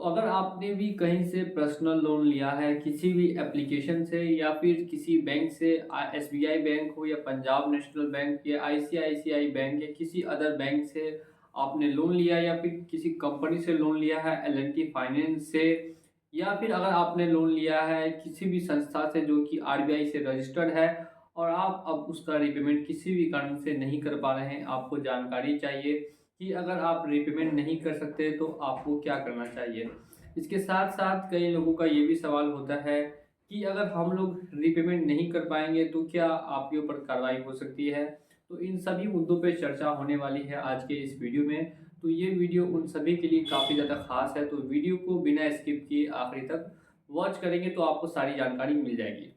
अगर आपने भी कहीं से पर्सनल लोन लिया है किसी भी एप्लीकेशन से या फिर किसी बैंक से, एसबीआई बैंक हो या पंजाब नेशनल बैंक या आईसीआईसीआई बैंक या किसी अदर बैंक से आपने लोन लिया या फिर किसी कंपनी से लोन लिया है, एल&टी फाइनेंस से, या फिर अगर आपने लोन लिया है किसी भी संस्था से जो कि आरबीआई से रजिस्टर्ड है और आप अब उसका रीपेमेंट किसी भी कारण से नहीं कर पा रहे हैं, आपको जानकारी चाहिए कि अगर आप रीपेमेंट नहीं कर सकते तो आपको क्या करना चाहिए। इसके साथ साथ कई लोगों का ये भी सवाल होता है कि अगर हम लोग रीपेमेंट नहीं कर पाएंगे तो क्या आपके ऊपर कार्रवाई हो सकती है। तो इन सभी मुद्दों पे चर्चा होने वाली है आज के इस वीडियो में। तो ये वीडियो उन सभी के लिए काफ़ी ज़्यादा खास है, तो वीडियो को बिना स्किप किए आखिरी तक वॉच करेंगे तो आपको सारी जानकारी मिल जाएगी।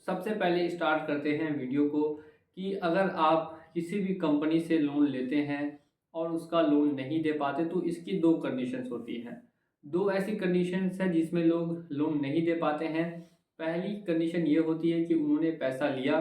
सबसे पहले स्टार्ट करते हैं वीडियो को कि अगर आप किसी भी कंपनी से लोन लेते हैं और उसका लोन नहीं दे पाते तो इसकी दो कंडीशंस होती हैं। दो ऐसी कंडीशंस हैं जिसमें लोग लोन नहीं दे पाते हैं। पहली कंडीशन ये होती है कि उन्होंने पैसा लिया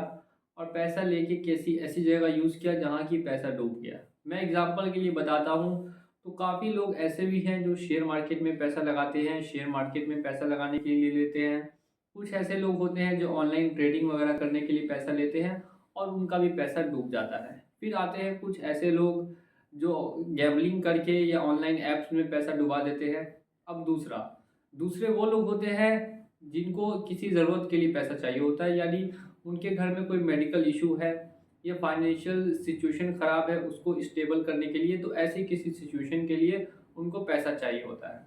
और पैसा लेके किसी ऐसी जगह यूज़ किया जहाँ की पैसा डूब गया। मैं एग्जांपल के लिए बताता हूँ, तो काफ़ी लोग ऐसे भी हैं जो शेयर मार्केट में पैसा लगाते हैं, शेयर मार्केट में पैसा लगाने के लिए लेते हैं। कुछ ऐसे लोग होते हैं जो ऑनलाइन ट्रेडिंग वगैरह करने के लिए पैसा लेते हैं और उनका भी पैसा डूब जाता है। फिर आते हैं कुछ ऐसे लोग जो गैम्बलिंग करके या ऑनलाइन ऐप्स में पैसा डुबा देते हैं। अब दूसरे वो लोग होते हैं जिनको किसी ज़रूरत के लिए पैसा चाहिए होता है, यानी उनके घर में कोई मेडिकल इशू है या फाइनेंशियल सिचुएशन ख़राब है उसको स्टेबल करने के लिए, तो ऐसी किसी सिचुएशन के लिए उनको पैसा चाहिए होता है।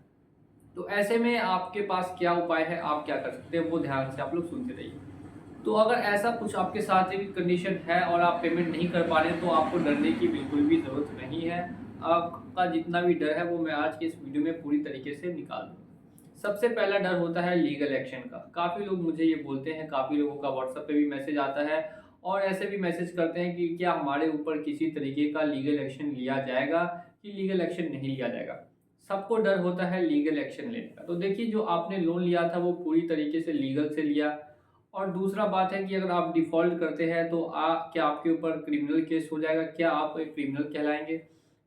तो ऐसे में आपके पास क्या उपाय है, आप क्या कर सकते हैं, वो ध्यान से आप लोग सुनते रहिए। तो अगर ऐसा कुछ आपके साथ भी कंडीशन है और आप पेमेंट नहीं कर पा रहे हैं तो आपको डरने की बिल्कुल भी ज़रूरत नहीं है। आपका जितना भी डर है वो मैं आज के इस वीडियो में पूरी तरीके से निकाल दूँगा। सबसे पहला डर होता है लीगल एक्शन का। काफ़ी लोग मुझे ये बोलते हैं, काफ़ी लोगों का व्हाट्सएप पे भी मैसेज आता है और ऐसे भी मैसेज करते हैं कि क्या हमारे ऊपर किसी तरीके का लीगल एक्शन लिया जाएगा कि लीगल एक्शन नहीं लिया जाएगा। सबको डर होता है लीगल एक्शन लेने का। तो देखिए, जो आपने लोन लिया था वो पूरी तरीके से लीगल से लिया। और दूसरा बात है कि अगर आप डिफ़ॉल्ट करते हैं तो क्या आपके ऊपर क्रिमिनल केस हो जाएगा? क्या आप एक क्रिमिनल कहलाएँगे?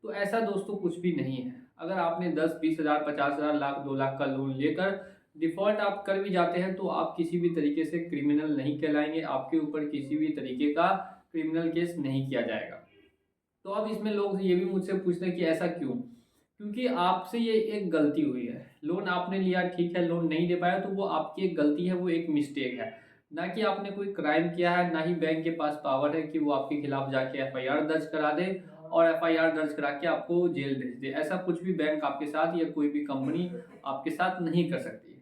तो ऐसा दोस्तों कुछ भी नहीं है। अगर आपने 10-20 हज़ार, 50 हज़ार, लाख, 2 लाख का लोन लेकर डिफ़ॉल्ट आप कर भी जाते हैं तो आप किसी भी तरीके से क्रिमिनल नहीं कहलाएँगे। आपके ऊपर किसी भी तरीके का क्रिमिनल केस नहीं किया जाएगा। तो अब इसमें लोग ये भी मुझसे पूछते हैं कि ऐसा क्यों? क्योंकि आपसे ये एक गलती हुई है। लोन आपने लिया, ठीक है, लोन नहीं दे पाया तो वो आपकी एक गलती है, वो एक मिस्टेक है। ना कि आपने कोई क्राइम किया है, ना ही बैंक के पास पावर है कि वो आपके खिलाफ जाके एफआईआर दर्ज करा दे और एफआईआर दर्ज करा के आपको जेल भेज दे। ऐसा कुछ भी बैंक आपके साथ या कोई भी कंपनी आपके साथ नहीं कर सकती है।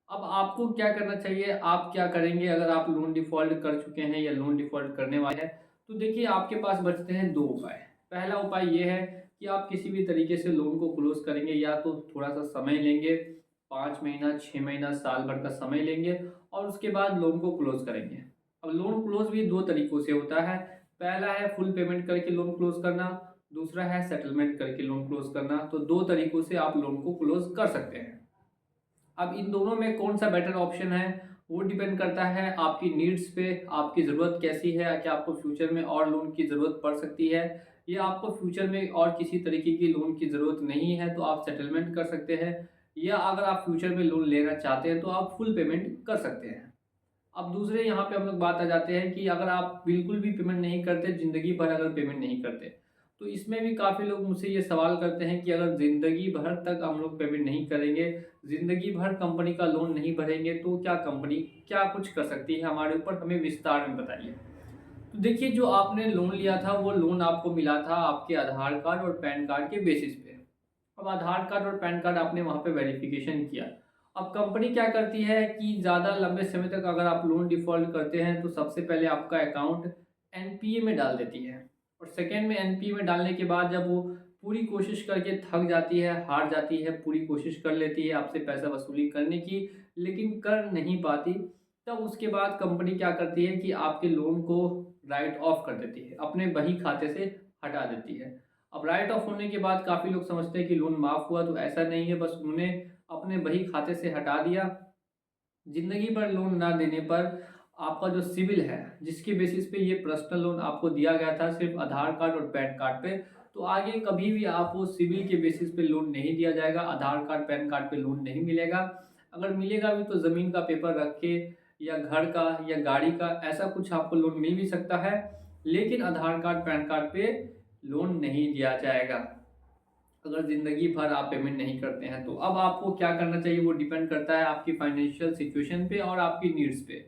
अब आपको क्या करना चाहिए, आप क्या करेंगे अगर आप लोन डिफ़ॉल्ट कर चुके हैं या लोन डिफ़ॉल्ट करने वाले हैं? तो देखिए, आपके पास बचते हैं 2 उपाय। पहला उपाय ये है कि आप किसी भी तरीके से लोन को क्लोज़ करेंगे, या तो थोड़ा-सा समय लेंगे, 5 महीना, 6 महीना, साल भर का समय लेंगे और उसके बाद लोन को क्लोज़ करेंगे। अब लोन क्लोज़ भी 2 तरीकों से होता है। पहला है फुल पेमेंट करके लोन क्लोज़ करना, दूसरा है सेटलमेंट करके लोन क्लोज़ करना। तो 2 तरीकों से आप लोन को क्लोज़ कर सकते हैं। अब इन दोनों में कौन-सा बेटर ऑप्शन है, वो डिपेंड करता है आपकी नीड्स पे, आपकी ज़रूरत कैसी है, क्या आपको फ्यूचर में और लोन की ज़रूरत पड़ सकती है, या आपको फ्यूचर में और किसी तरीके की लोन की ज़रूरत नहीं है तो आप सेटलमेंट कर सकते हैं, या अगर आप फ्यूचर में लोन लेना चाहते हैं तो आप फुल पेमेंट कर सकते हैं। अब दूसरे यहाँ पे हम लोग बात आ जाते हैं कि अगर आप बिल्कुल भी पेमेंट नहीं करते, ज़िंदगी भर अगर पेमेंट नहीं करते, तो इसमें भी काफ़ी लोग मुझसे ये सवाल करते हैं कि अगर ज़िंदगी भर तक हम लोग पेमेंट नहीं करेंगे, ज़िंदगी भर कंपनी का लोन नहीं भरेंगे, तो क्या कंपनी क्या कुछ कर सकती है हमारे ऊपर? हमें विस्तार में बताइए। तो देखिए, जो आपने लोन लिया था वो लोन आपको मिला था आपके आधार कार्ड और पैन कार्ड के बेसिस पे। अब आधार कार्ड और पैन कार्ड आपने वहाँ पे वेरिफिकेशन किया। अब कंपनी क्या करती है कि ज़्यादा लंबे समय तक अगर आप लोन डिफ़ॉल्ट करते हैं तो सबसे पहले आपका अकाउंट एनपीए में डाल देती है, और सेकंड में एनपीए में डालने के बाद जब वो पूरी कोशिश करके थक जाती है, हार जाती है, पूरी कोशिश कर लेती है आपसे पैसा वसूली करने की, लेकिन कर नहीं पाती, तब उसके बाद कंपनी क्या करती है कि आपके लोन को राइट ऑफ कर देती है, अपने बही खाते से हटा देती है। अब राइट ऑफ होने के बाद काफ़ी लोग समझते हैं कि लोन माफ़ हुआ, तो ऐसा नहीं है, बस उन्होंने अपने बही खाते से हटा दिया। ज़िंदगी भर लोन ना देने पर आपका जो सिबिल है, जिसके बेसिस पे ये पर्सनल लोन आपको दिया गया था सिर्फ़ आधार कार्ड और पैन कार्ड पे, तो आगे कभी भी आपको सिविल के बेसिस पे लोन नहीं दिया जाएगा, आधार कार्ड, पैन कार्ड पे लोन नहीं मिलेगा। अगर मिलेगा भी तो ज़मीन का पेपर रख के या घर का या गाड़ी का ऐसा कुछ आपको लोन मिल भी सकता है, लेकिन आधार कार्ड, पैन कार्ड पे लोन नहीं दिया जाएगा, अगर ज़िंदगी भर आप पेमेंट नहीं करते हैं तो। अब आपको क्या करना चाहिए वो डिपेंड करता है आपकी फाइनेंशियल सिचुएशन पे और आपकी नीड्स पे।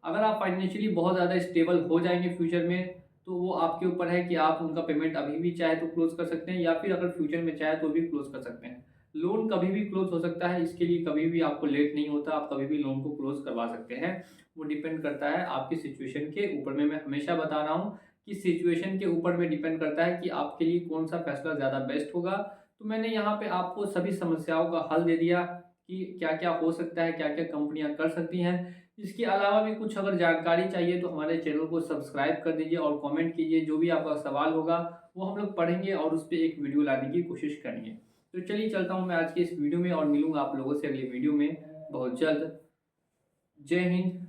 अगर आप फाइनेंशियली बहुत ज़्यादा स्टेबल हो जाएँगे फ्यूचर में, तो वो आपके ऊपर है कि आप उनका पेमेंट अभी भी चाहे तो क्लोज़ कर सकते हैं या फिर अगर फ्यूचर में चाहे तो भी क्लोज़ कर सकते हैं। लोन कभी भी क्लोज़ हो सकता है, इसके लिए कभी भी आपको लेट नहीं होता, आप कभी भी लोन को क्लोज़ करवा सकते हैं। वो डिपेंड करता है आपकी सिचुएशन के ऊपर में। मैं हमेशा बता रहा हूँ कि सिचुएशन के ऊपर में डिपेंड करता है कि आपके लिए कौन-सा फ़ैसला ज़्यादा बेस्ट होगा। तो मैंने यहाँ पे आपको सभी समस्याओं का हल दे दिया कि क्या-क्या हो सकता है, क्या-क्या कंपनियाँ कर सकती हैं। इसके अलावा भी कुछ अगर जानकारी चाहिए तो हमारे चैनल को सब्सक्राइब कर दीजिए और कमेंट कीजिए, जो भी आपका सवाल होगा वो हम लोग पढ़ेंगे और उस पे एक वीडियो लाने की कोशिश करेंगे। तो चलिए चलता हूँ मैं आज के इस वीडियो में और मिलूँगा आप लोगों से अगली वीडियो में बहुत जल्द। जय हिंद।